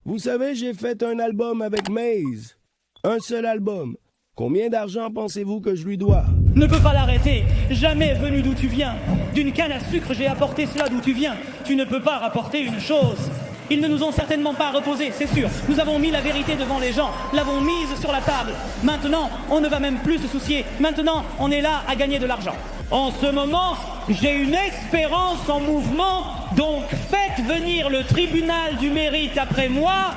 Vous savez, j'ai fait un album avec Maze. Un seul album. Combien d'argent pensez-vous que je lui dois? Ne peux pas l'arrêter. Jamais venu d'où tu viens. D'une canne à sucre, j'ai apporté cela d'où tu viens. Tu ne peux pas rapporter une chose. Ils ne nous ont certainement pas reposés, c'est sûr. Nous avons mis la vérité devant les gens, l'avons mise sur la table. Maintenant, on ne va même plus se soucier. Maintenant, on est là à gagner de l'argent. En ce moment, j'ai une espérance en mouvement, donc faites venir le tribunal du mérite après moi.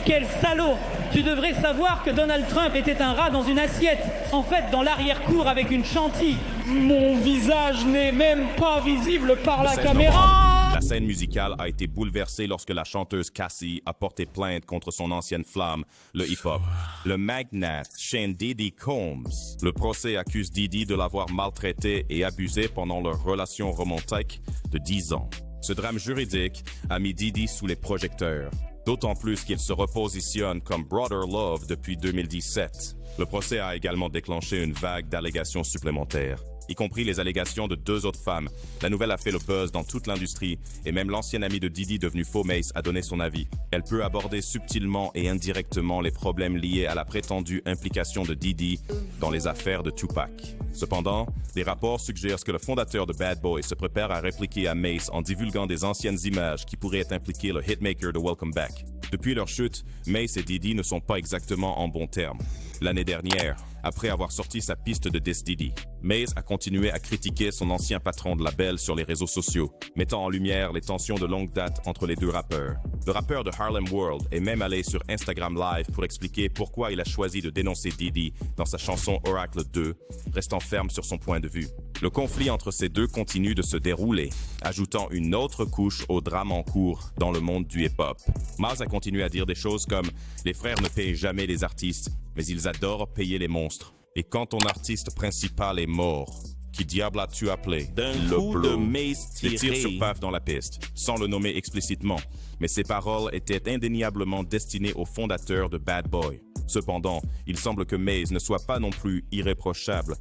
Quel salaud! Tu devrais savoir que Donald Trump était un rat dans une assiette, en fait dans l'arrière-cour avec une chantilly. Mon visage n'est même pas visible par la caméra. La scène musicale a été bouleversée lorsque la chanteuse Cassie a porté plainte contre son ancienne flamme, le hip-hop. Le magnat Sean Diddy Combs. Le procès accuse Diddy de l'avoir maltraité et abusé pendant leur relation romantique de 10 ans. Ce drame juridique a mis Diddy sous les projecteurs. D'autant plus qu'il se repositionne comme Brother Love depuis 2017. Le procès a également déclenché une vague d'allégations supplémentaires, y compris les allégations de 2 autres femmes. La nouvelle a fait le buzz dans toute l'industrie et même l'ancienne amie de Diddy devenue faux Mace a donné son avis. Elle peut aborder subtilement et indirectement les problèmes liés à la prétendue implication de Diddy dans les affaires de Tupac. Cependant, des rapports suggèrent que le fondateur de Bad Boy se prépare à répliquer à Mace en divulguant des anciennes images qui pourraient impliquer le hitmaker de Welcome Back. Depuis leur chute, Mace et Diddy ne sont pas exactement en bons termes. L'année dernière, après avoir sorti sa piste de Diss Diddy, Mace a continué à critiquer son ancien patron de label sur les réseaux sociaux, mettant en lumière les tensions de longue date entre les 2 rappeurs. Le rappeur de Harlem World est même allé sur Instagram Live pour expliquer pourquoi il a choisi de dénoncer Diddy dans sa chanson Oracle 2, restant ferme sur son point de vue. Le conflit entre ces deux continue de se dérouler, ajoutant une autre couche au drame en cours dans le monde du hip-hop. Miles a continué à dire des choses comme « Les frères ne payent jamais les artistes, mais ils adorent payer les monstres. Et quand ton artiste principal est mort, qui diable as-tu appelé? D'un coup de Mace tiré. Il tire sur Puff dans la piste, sans le nommer explicitement, mais ses paroles étaient indéniablement destinées au fondateur de Bad Boy. Cependant, il semble que Mace ne soit pas non plus irréprochable.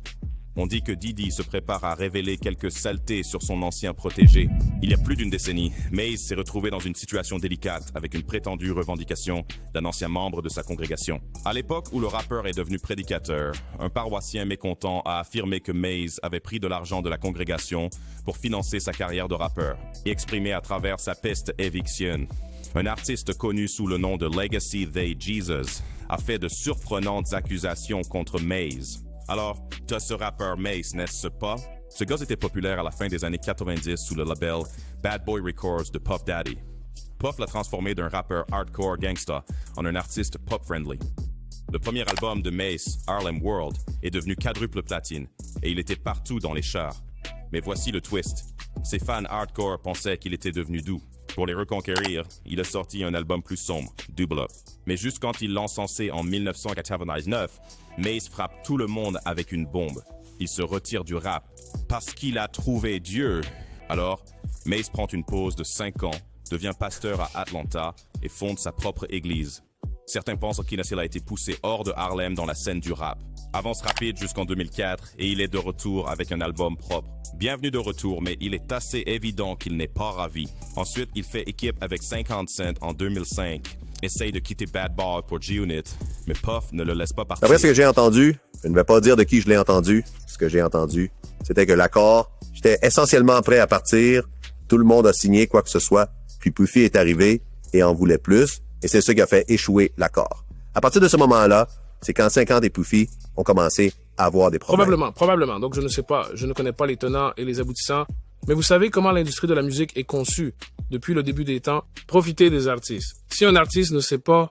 On dit que Diddy se prépare à révéler quelques saletés sur son ancien protégé. Il y a plus d'une décennie, Mace s'est retrouvé dans une situation délicate avec une prétendue revendication d'un ancien membre de sa congrégation. À l'époque où le rappeur est devenu prédicateur, un paroissien mécontent a affirmé que Mace avait pris de l'argent de la congrégation pour financer sa carrière de rappeur et exprimé à travers sa peste éviction. Un artiste connu sous le nom de Legacy They Jesus a fait de surprenantes accusations contre Mace. Alors, t'as ce rappeur Mace, n'est-ce pas? Ce gars était populaire à la fin des années 90 sous le label Bad Boy Records de Puff Daddy. Puff l'a transformé d'un rappeur hardcore gangsta en un artiste pop-friendly. Le premier album de Mace, Harlem World, est devenu quadruple platine et il était partout dans les charts. Mais voici le twist. Ses fans hardcore pensaient qu'il était devenu doux. Pour les reconquérir, il a sorti un album plus sombre, Double Up. Mais juste quand il l'encensait en 1999, Mace frappe tout le monde avec une bombe. Il se retire du rap parce qu'il a trouvé Dieu. Alors, Mace prend une pause de 5 ans, devient pasteur à Atlanta et fonde sa propre église. Certains pensent qu'il a été poussé hors de Harlem dans la scène du rap. Avance rapide jusqu'en 2004 et il est de retour avec un album propre. Bienvenue de retour, mais il est assez évident qu'il n'est pas ravi. Ensuite, il fait équipe avec 50 Cent en 2005. Essaye de quitter Bad Boy pour G-Unit, mais Puff ne le laisse pas partir. Après ce que j'ai entendu, je ne vais pas dire de qui je l'ai entendu. Ce que j'ai entendu, c'était que l'accord, j'étais essentiellement prêt à partir. Tout le monde a signé quoi que ce soit. Puis Puffy est arrivé et en voulait plus. Et c'est ce qui a fait échouer l'accord. À partir de ce moment-là, c'est quand 50 et Puffy ont commencé à avoir des problèmes. Probablement. Donc je ne sais pas, je ne connais pas les tenants et les aboutissants. Mais vous savez comment l'industrie de la musique est conçue depuis le début des temps. Profitez des artistes. Si un artiste ne sait pas,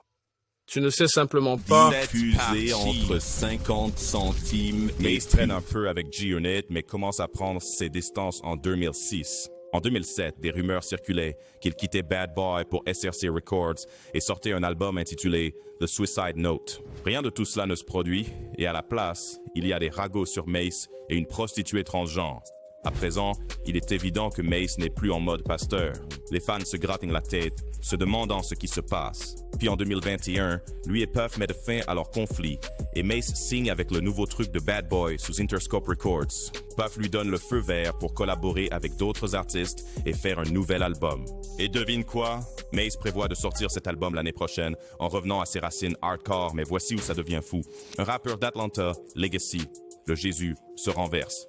tu ne sais simplement pas. Diffusé entre 50 centimes. Mace traîne un peu avec G-Unit, mais commence à prendre ses distances en 2006. En 2007, des rumeurs circulaient qu'il quittait Bad Boy pour SRC Records et sortait un album intitulé The Suicide Note. Rien de tout cela ne se produit et à la place, il y a des ragots sur Mace et une prostituée transgenre. À présent, il est évident que Mace n'est plus en mode pasteur. Les fans se grattent la tête se demandant ce qui se passe. Puis en 2021, lui et Puff mettent fin à leur conflit et Mace signe avec le nouveau truc de Bad Boy sous Interscope Records. Puff lui donne le feu vert pour collaborer avec d'autres artistes et faire un nouvel album. Et devine quoi? Mace prévoit de sortir cet album l'année prochaine en revenant à ses racines hardcore, mais voici où ça devient fou. Un rappeur d'Atlanta, Legacy, le Jésus, se renverse.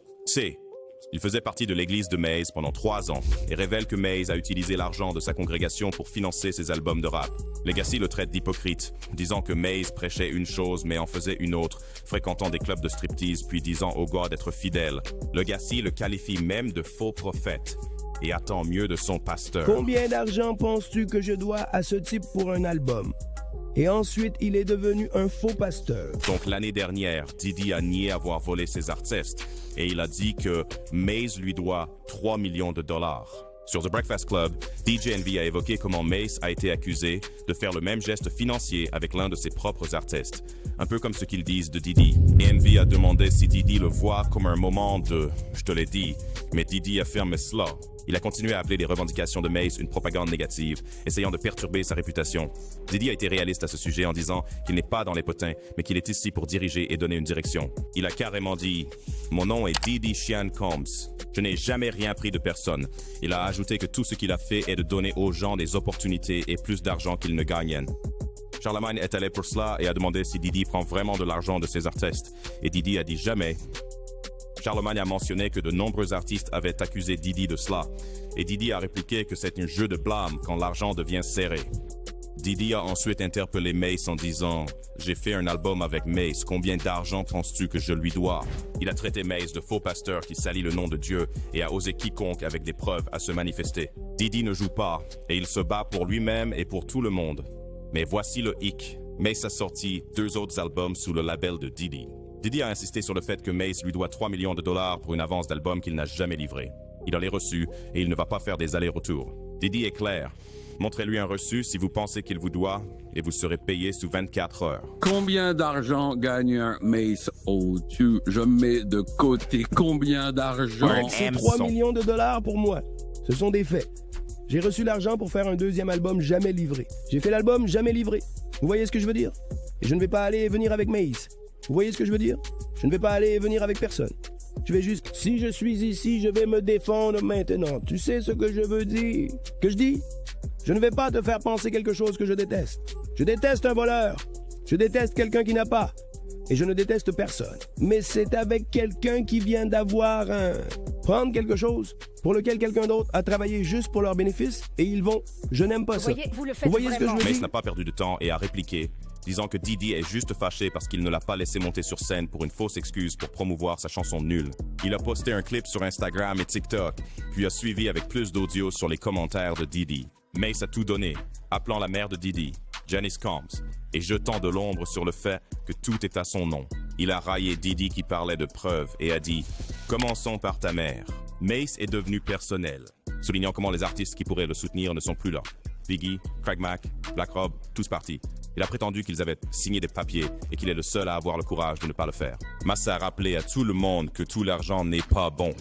Il faisait partie de l'église de Maze pendant 3 ans et révèle que Maze a utilisé l'argent de sa congrégation pour financer ses albums de rap. Legacy le traite d'hypocrite, disant que Maze prêchait une chose mais en faisait une autre, fréquentant des clubs de striptease puis disant au gars d'être fidèle. Legacy le qualifie même de faux prophète et attend mieux de son pasteur. Combien d'argent penses-tu que je dois à ce type pour un album? Et ensuite, il est devenu un faux pasteur. Donc l'année dernière, Diddy a nié avoir volé ses artistes et il a dit que Maze lui doit 3 millions de dollars. Sur The Breakfast Club, DJ Envy a évoqué comment Mace a été accusé de faire le même geste financier avec l'un de ses propres artistes. Un peu comme ce qu'ils disent de Diddy. Et Envy a demandé si Diddy le voit comme un moment de « je te l'ai dit », mais Diddy affirme cela. Il a continué à appeler les revendications de Mace une propagande négative, essayant de perturber sa réputation. Diddy a été réaliste à ce sujet en disant qu'il n'est pas dans les potins, mais qu'il est ici pour diriger et donner une direction. Il a carrément dit « Mon nom est Diddy Sean Combs. Je n'ai jamais rien pris de personne. » Il a ajouté que tout ce qu'il a fait est de donner aux gens des opportunités et plus d'argent qu'ils ne gagnent. Charlemagne est allé pour cela et a demandé si Diddy prend vraiment de l'argent de ses artistes. Et Diddy a dit jamais. Charlemagne a mentionné que de nombreux artistes avaient accusé Diddy de cela. Et Diddy a répliqué que c'est un jeu de blâme quand l'argent devient serré. Diddy a ensuite interpellé Mace en disant « J'ai fait un album avec Mace, combien d'argent penses-tu que je lui dois ?» Il a traité Mace de faux pasteur qui salit le nom de Dieu et a osé quiconque avec des preuves à se manifester. Diddy ne joue pas et il se bat pour lui-même et pour tout le monde. Mais voici le hic. Mace a sorti 2 autres albums sous le label de Diddy. Diddy a insisté sur le fait que Mace lui doit 3 millions de dollars pour une avance d'album qu'il n'a jamais livrée. Il a les reçus et il ne va pas faire des allers-retours. Diddy est clair. Montrez-lui un reçu si vous pensez qu'il vous doit et vous serez payé sous 24 heures. Combien d'argent gagne un Mace O2? Je mets de côté combien d'argent? C'est 3 millions de dollars pour moi. Ce sont des faits. J'ai reçu l'argent pour faire un 2e album jamais livré. J'ai fait l'album jamais livré. Vous voyez ce que je veux dire? Et je ne vais pas aller et venir avec Mace. Vous voyez ce que je veux dire? Je ne vais pas aller et venir avec personne. Je vais juste, si je suis ici, je vais me défendre maintenant. Tu sais ce que je veux dire? Que je dis? Je ne vais pas te faire penser quelque chose que je déteste. Je déteste un voleur. Je déteste quelqu'un qui n'a pas. Et je ne déteste personne. Mais c'est avec quelqu'un qui vient d'avoir prendre quelque chose pour lequel quelqu'un d'autre a travaillé juste pour leur bénéfice et ils vont, je n'aime pas ça. Vous le faites Vous voyez ce que je veux dire? Mace n'a pas perdu de temps et a répliqué, disant que Diddy est juste fâché parce qu'il ne l'a pas laissé monter sur scène pour une fausse excuse pour promouvoir sa chanson nulle. Il a posté un clip sur Instagram et TikTok, puis a suivi avec plus d'audio sur les commentaires de Diddy. Mace a tout donné, appelant la mère de Diddy, Janice Combs, et jetant de l'ombre sur le fait que tout est à son nom. Il a raillé Diddy qui parlait de preuves et a dit « Commençons par ta mère ». Mace est devenu personnel, soulignant comment les artistes qui pourraient le soutenir ne sont plus là. Biggie, Craig Mack, Black Rob, tous partis. Il a prétendu qu'ils avaient signé des papiers et qu'il est le seul à avoir le courage de ne pas le faire. Massa a rappelé à tout le monde que tout l'argent n'est pas bon.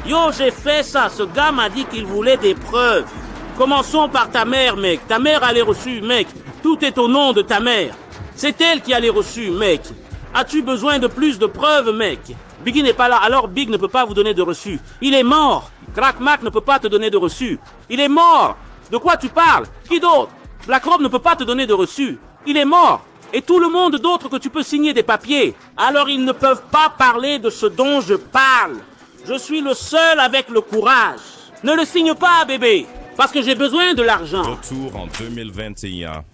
Yo, j'ai fait ça. Ce gars m'a dit qu'il voulait des preuves. Commençons par ta mère, mec. Ta mère a les reçus, mec. Tout est au nom de ta mère. C'est elle qui a les reçus, mec. As-tu besoin de plus de preuves, mec? Biggie n'est pas là, alors Big ne peut pas vous donner de reçus. Il est mort. Crack Mack ne peut pas te donner de reçus. Il est mort. De quoi tu parles? Qui d'autre? Black Rob ne peut pas te donner de reçus. Il est mort. Et tout le monde d'autre que tu peux signer des papiers. Alors ils ne peuvent pas parler de ce dont je parle. Je suis le seul avec le courage. Ne le signe pas, bébé. Parce que j'ai besoin de l'argent. Retour en 2021.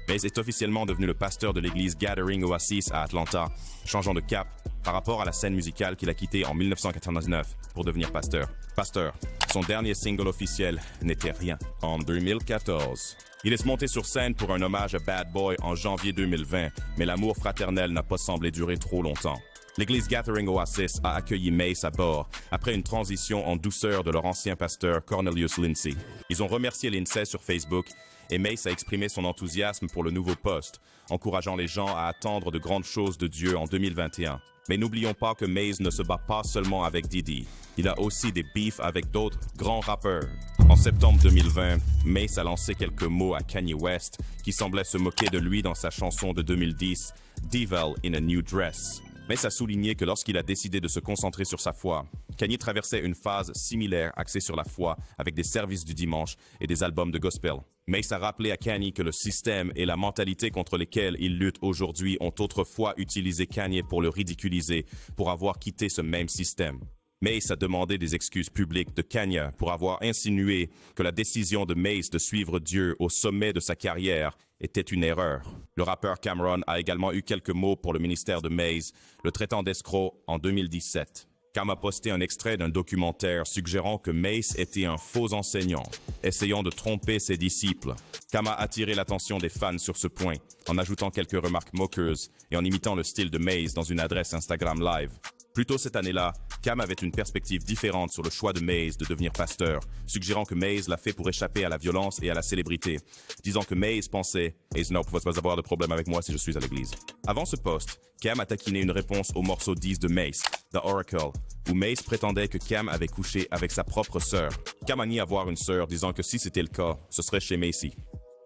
Mace est officiellement devenu le pasteur de l'église Gathering Oasis à Atlanta, changeant de cap par rapport à la scène musicale qu'il a quittée en 1999 pour devenir pasteur. Pasteur, son dernier single officiel n'était rien. En 2014, il est monté sur scène pour un hommage à Bad Boy en janvier 2020, mais l'amour fraternel n'a pas semblé durer trop longtemps. L'église Gathering Oasis a accueilli Mace à bord après une transition en douceur de leur ancien pasteur Cornelius Lindsay. Ils ont remercié Lindsay sur Facebook et Mace a exprimé son enthousiasme pour le nouveau poste, encourageant les gens à attendre de grandes choses de Dieu en 2021. Mais n'oublions pas que Mace ne se bat pas seulement avec Diddy. Il a aussi des beefs avec d'autres grands rappeurs. En septembre 2020, Mace a lancé quelques mots à Kanye West qui semblait se moquer de lui dans sa chanson de 2010, Devil in a New Dress. Mace a souligné que lorsqu'il a décidé de se concentrer sur sa foi, Kanye traversait une phase similaire axée sur la foi avec des services du dimanche et des albums de gospel. Mace a rappelé à Kanye que le système et la mentalité contre lesquels il lutte aujourd'hui ont autrefois utilisé Kanye pour le ridiculiser, pour avoir quitté ce même système. Mace a demandé des excuses publiques de Kanye pour avoir insinué que la décision de Mace de suivre Dieu au sommet de sa carrière était une erreur. Le rappeur Cameron a également eu quelques mots pour le ministère de Mace, le traitant d'escroc en 2017. Cam a posté un extrait d'un documentaire suggérant que Mace était un faux enseignant, essayant de tromper ses disciples. Cam a attiré l'attention des fans sur ce point, en ajoutant quelques remarques moqueuses et en imitant le style de Mace dans une adresse Instagram Live. Plus tôt cette année-là, Cam avait une perspective différente sur le choix de Mace de devenir pasteur, suggérant que Mace l'a fait pour échapper à la violence et à la célébrité, disant que Mace pensait « Ace ne va pas avoir de problème avec moi si je suis à l'église ». Avant ce post, Cam a taquiné une réponse au morceau 10 de Mace, The Oracle, où Mace prétendait que Cam avait couché avec sa propre sœur. Cam a nié avoir une sœur, disant que si c'était le cas, ce serait chez Macy.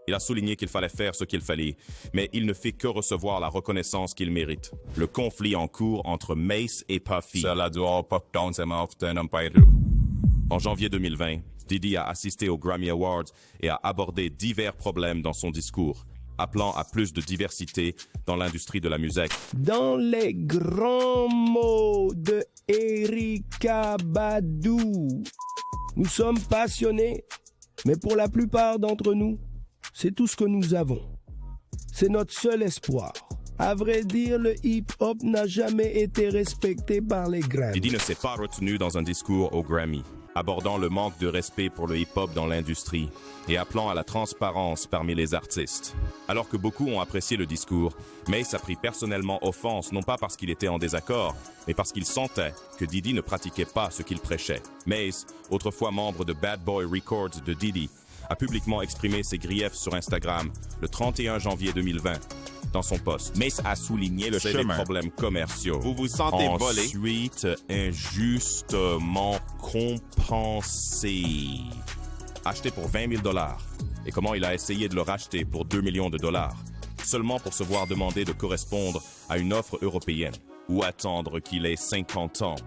Il a souligné qu'il fallait faire ce qu'il fallait, mais il ne fait que recevoir la reconnaissance qu'il mérite. Le conflit en cours entre Mace et Puffy. En janvier 2020, Diddy a assisté aux Grammy Awards et a abordé divers problèmes dans son discours, appelant à plus de diversité dans l'industrie de la musique. Dans les grands mots de Erykah Badu, nous sommes passionnés, mais pour la plupart d'entre nous, c'est tout ce que nous avons. C'est notre seul espoir. À vrai dire, le hip-hop n'a jamais été respecté par les Grammys. Diddy ne s'est pas retenu dans un discours au Grammy, abordant le manque de respect pour le hip-hop dans l'industrie et appelant à la transparence parmi les artistes. Alors que beaucoup ont apprécié le discours, Mace a pris personnellement offense non pas parce qu'il était en désaccord, mais parce qu'il sentait que Diddy ne pratiquait pas ce qu'il prêchait. Mace, autrefois membre de Bad Boy Records de Diddy, a publiquement exprimé ses griefs sur Instagram le 31 janvier 2020 dans son post. Mace a souligné le chemin. Les problèmes commerciaux. Vous vous sentez volé. Ensuite, injustement compensé. Acheté pour 20 000 $. Et comment il a essayé de le racheter pour 2 millions de $, seulement pour se voir demander de correspondre à une offre européenne. Ou attendre qu'il ait 50 ans.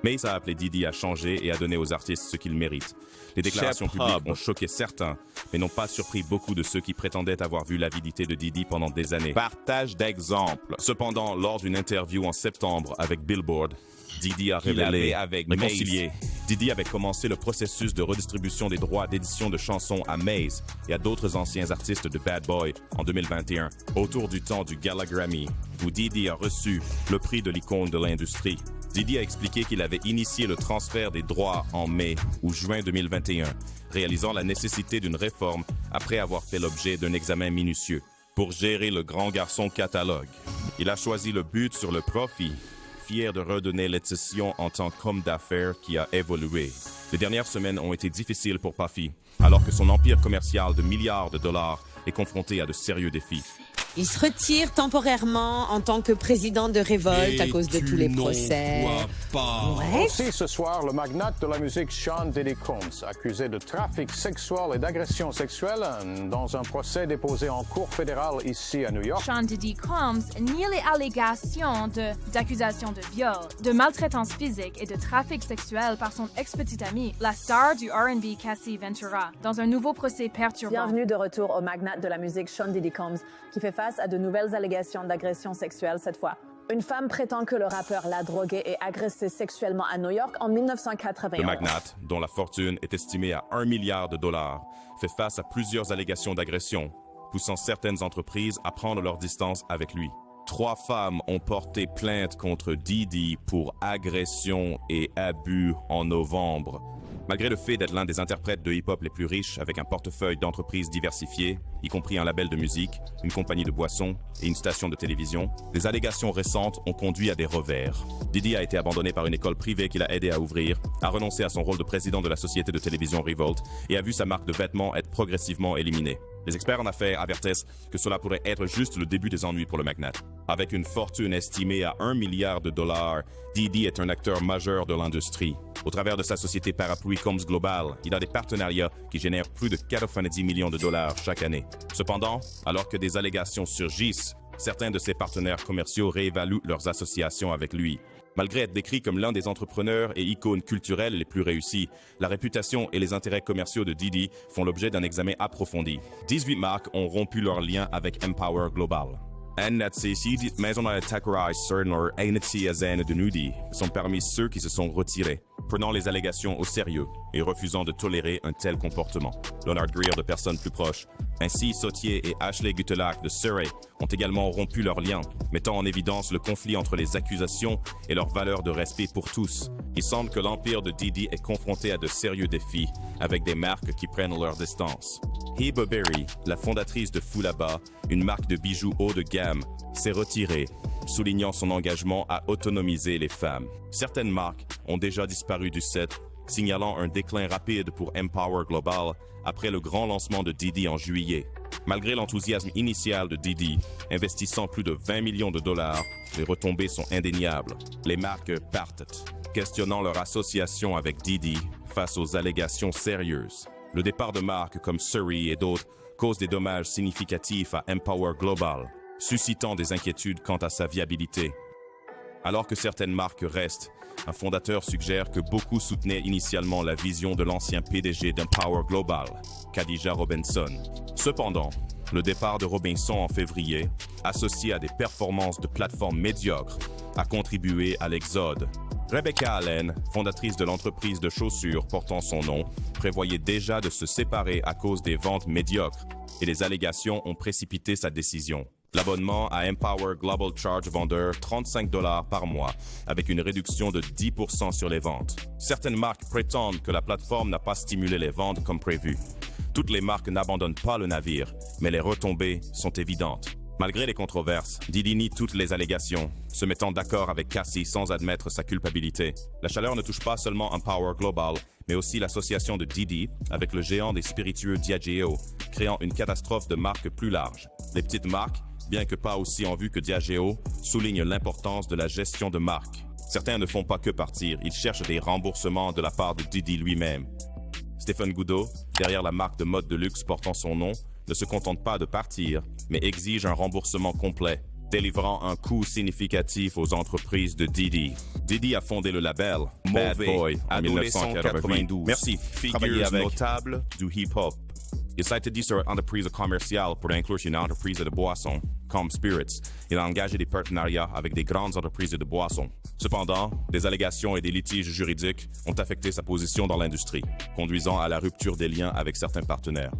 Mace a appelé Diddy à changer et à donner aux artistes ce qu'ils méritent. Les déclarations publiques ont choqué certains, mais n'ont pas surpris beaucoup de ceux qui prétendaient avoir vu l'avidité de Diddy pendant des années. Partage d'exemples. Cependant, lors d'une interview en septembre avec Billboard, Diddy a révélé, réconcilié. Diddy avait commencé le processus de redistribution des droits d'édition de chansons à Mace et à d'autres anciens artistes de Bad Boy en 2021, autour du temps du Gala Grammy, où Diddy a reçu le prix de l'icône de l'industrie. Diddy a expliqué qu'il avait initié le transfert des droits en mai ou juin 2021, réalisant la nécessité d'une réforme après avoir fait l'objet d'un examen minutieux. Pour gérer le grand garçon catalogue, il a choisi le but sur le profit, fier de redonner l'exception en tant qu'homme d'affaires qui a évolué. Les dernières semaines ont été difficiles pour Puffy, alors que son empire commercial de milliards de dollars est confronté à de sérieux défis. Il se retire temporairement en tant que président de révolte à cause de tous les procès. Ouais. Aussi ce soir, le magnate de la musique Sean Diddy Combs, accusé de trafic sexuel et d'agression sexuelle dans un procès déposé en cour fédérale ici à New York. Sean Diddy Combs nie les allégations d'accusations de viol, de maltraitance physique et de trafic sexuel par son ex-petite amie, la star du R&B Cassie Ventura, dans un nouveau procès perturbant. Bienvenue de retour au magnate de la musique Sean Diddy Combs, qui fait face à de nouvelles allégations d'agression sexuelle cette fois. Une femme prétend que le rappeur l'a drogué et agressé sexuellement à New York en 1991. Le magnate, dont la fortune est estimée à $1 milliard, fait face à plusieurs allégations d'agression, poussant certaines entreprises à prendre leur distance avec lui. 3 femmes ont porté plainte contre Diddy pour agression et abus en novembre. Malgré le fait d'être l'un des interprètes de hip-hop les plus riches avec un portefeuille d'entreprises diversifiées, y compris un label de musique, une compagnie de boissons et une station de télévision, les allégations récentes ont conduit à des revers. Diddy a été abandonné par une école privée qu'il a aidé à ouvrir, a renoncé à son rôle de président de la société de télévision Revolt et a vu sa marque de vêtements être progressivement éliminée. Les experts en affaires avertissent que cela pourrait être juste le début des ennuis pour le magnat. Avec une fortune estimée à $1 milliard, Diddy est un acteur majeur de l'industrie. Au travers de sa société parapluie Combs Global, il a des partenariats qui génèrent plus de $90 millions chaque année. Cependant, alors que des allégations surgissent, certains de ses partenaires commerciaux réévaluent leurs associations avec lui. Malgré être décrit comme l'un des entrepreneurs et icônes culturelles les plus réussis, la réputation et les intérêts commerciaux de Diddy font l'objet d'un examen approfondi. 18 marques ont rompu leur lien avec Empower Global. sont parmi ceux qui se sont retirés, prenant les allégations au sérieux et refusant de tolérer un tel comportement. Leonard Greer de personnes plus proches, ainsi Sautier et Ashley Gutelack de Surrey ont également rompu leurs liens, mettant en évidence le conflit entre les accusations et leur valeur de respect pour tous. Il semble que l'empire de Diddy est confronté à de sérieux défis, avec des marques qui prennent leur distance. Hiba Berry, la fondatrice de Foulaba, une marque de bijoux haut de gamme, s'est retirée, soulignant son engagement à autonomiser les femmes. Certaines marques ont déjà disparu du set, signalant un déclin rapide pour Empower Global après le grand lancement de Diddy en juillet. Malgré l'enthousiasme initial de Diddy, investissant plus de $20 millions, les retombées sont indéniables. Les marques partent, questionnant leur association avec Diddy face aux allégations sérieuses. Le départ de marques comme Surrey et d'autres cause des dommages significatifs à Empower Global, suscitant des inquiétudes quant à sa viabilité. Alors que certaines marques restent, un fondateur suggère que beaucoup soutenaient initialement la vision de l'ancien PDG d'Empower Global, Khadija Robinson. Cependant, le départ de Robinson en février, associé à des performances de plateformes médiocres, a contribué à l'exode. Rebecca Allen, fondatrice de l'entreprise de chaussures portant son nom, prévoyait déjà de se séparer à cause des ventes médiocres et les allégations ont précipité sa décision. L'abonnement à Empower Global charge vendeur $35 par mois, avec une réduction de 10% sur les ventes. Certaines marques prétendent que la plateforme n'a pas stimulé les ventes comme prévu. Toutes les marques n'abandonnent pas le navire, mais les retombées sont évidentes. Malgré les controverses, Diddy nie toutes les allégations, se mettant d'accord avec Cassie sans admettre sa culpabilité. La chaleur ne touche pas seulement Empower Global, mais aussi l'association de Diddy avec le géant des spiritueux Diageo, créant une catastrophe de marques plus large. Les petites marques, bien que pas aussi en vue que Diageo, soulignent l'importance de la gestion de marque. Certains ne font pas que partir, ils cherchent des remboursements de la part de Diddy lui-même. Stephen Goudeau, derrière la marque de mode de luxe portant son nom, ne se contente pas de partir, mais exige un remboursement complet, délivrant un coût significatif aux entreprises de Diddy. Diddy a fondé le label Bad Boy en 1992. Merci. Figures notables du hip-hop. Il s'est dit sur une entreprise commerciale pour inclure une entreprise de boissons, comme Spirits. Il a engagé des partenariats avec des grandes entreprises de boissons. Cependant, des allégations et des litiges juridiques ont affecté sa position dans l'industrie, conduisant à la rupture des liens avec certains partenaires.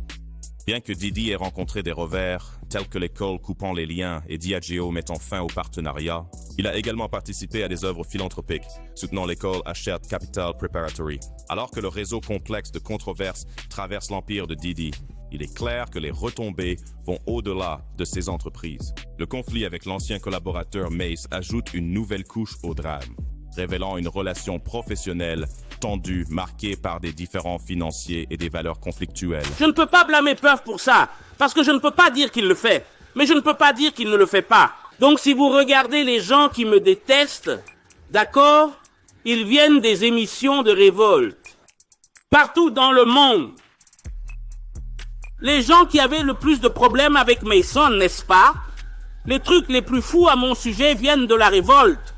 Bien que Diddy ait rencontré des revers, tels que l'école coupant les liens et Diageo mettant fin au partenariat, il a également participé à des œuvres philanthropiques, soutenant l'école Hachette Capital Preparatory. Alors que le réseau complexe de controverses traverse l'empire de Diddy, il est clair que les retombées vont au-delà de ces entreprises. Le conflit avec l'ancien collaborateur Mace ajoute une nouvelle couche au drame, révélant une relation professionnelle tendue, marquée par des différends financiers et des valeurs conflictuelles. Je ne peux pas blâmer Puff pour ça, parce que je ne peux pas dire qu'il le fait, mais je ne peux pas dire qu'il ne le fait pas. Donc si vous regardez les gens qui me détestent, d'accord, ils viennent des émissions de révolte. Partout dans le monde. Les gens qui avaient le plus de problèmes avec Mason, n'est-ce pas? Les trucs les plus fous à mon sujet viennent de la révolte.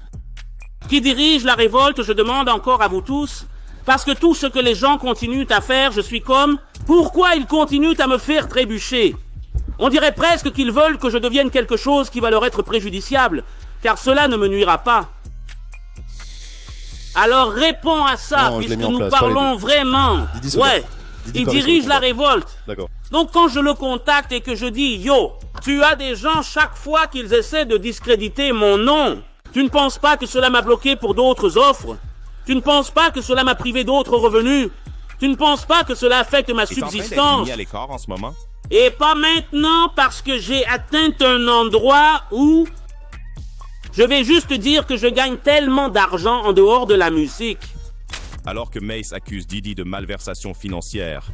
Qui dirige la révolte, je demande encore à vous tous, parce que tout ce que les gens continuent à faire, je suis comme, pourquoi ils continuent à me faire trébucher? On dirait presque qu'ils veulent que je devienne quelque chose qui va leur être préjudiciable, car cela ne me nuira pas. Alors réponds à ça, puisque nous parlons vraiment. Ouais, il dirige la révolte. D'accord. Donc quand je le contacte et que je dis, yo, tu as des gens chaque fois qu'ils essaient de discréditer mon nom. Tu ne penses pas que cela m'a bloqué pour d'autres offres? Tu ne penses pas que cela m'a privé d'autres revenus? Tu ne penses pas que cela affecte ma subsistance? Mis à l'écart en ce moment? Et pas maintenant, parce que j'ai atteint un endroit où je vais juste dire que je gagne tellement d'argent en dehors de la musique. Alors que Mace accuse Diddy de malversation financière,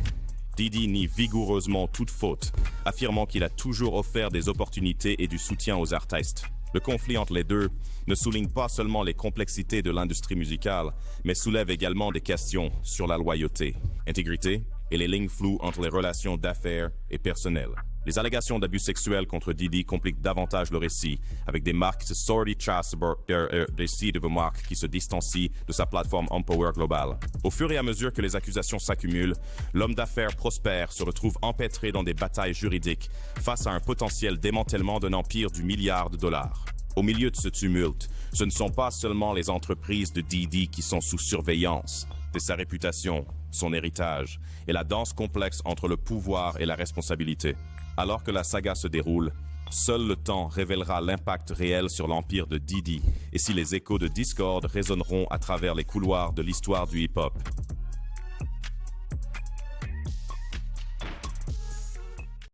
Diddy nie vigoureusement toute faute, affirmant qu'il a toujours offert des opportunités et du soutien aux artistes. Le conflit entre les deux ne souligne pas seulement les complexités de l'industrie musicale, mais soulève également des questions sur la loyauté, intégrité et les lignes floues entre les relations d'affaires et personnelles. Les allégations d'abus sexuels contre Diddy compliquent davantage le récit, avec des marques de sortie chasse des sites de marques qui se distancient de sa plateforme Empower Global. Au fur et à mesure que les accusations s'accumulent, l'homme d'affaires prospère se retrouve empêtré dans des batailles juridiques face à un potentiel démantèlement d'un empire du milliard de dollars. Au milieu de ce tumulte, ce ne sont pas seulement les entreprises de Diddy qui sont sous surveillance, c'est sa réputation, son héritage et la danse complexe entre le pouvoir et la responsabilité. Alors que la saga se déroule, seul le temps révélera l'impact réel sur l'empire de Diddy et si les échos de discorde résonneront à travers les couloirs de l'histoire du hip-hop.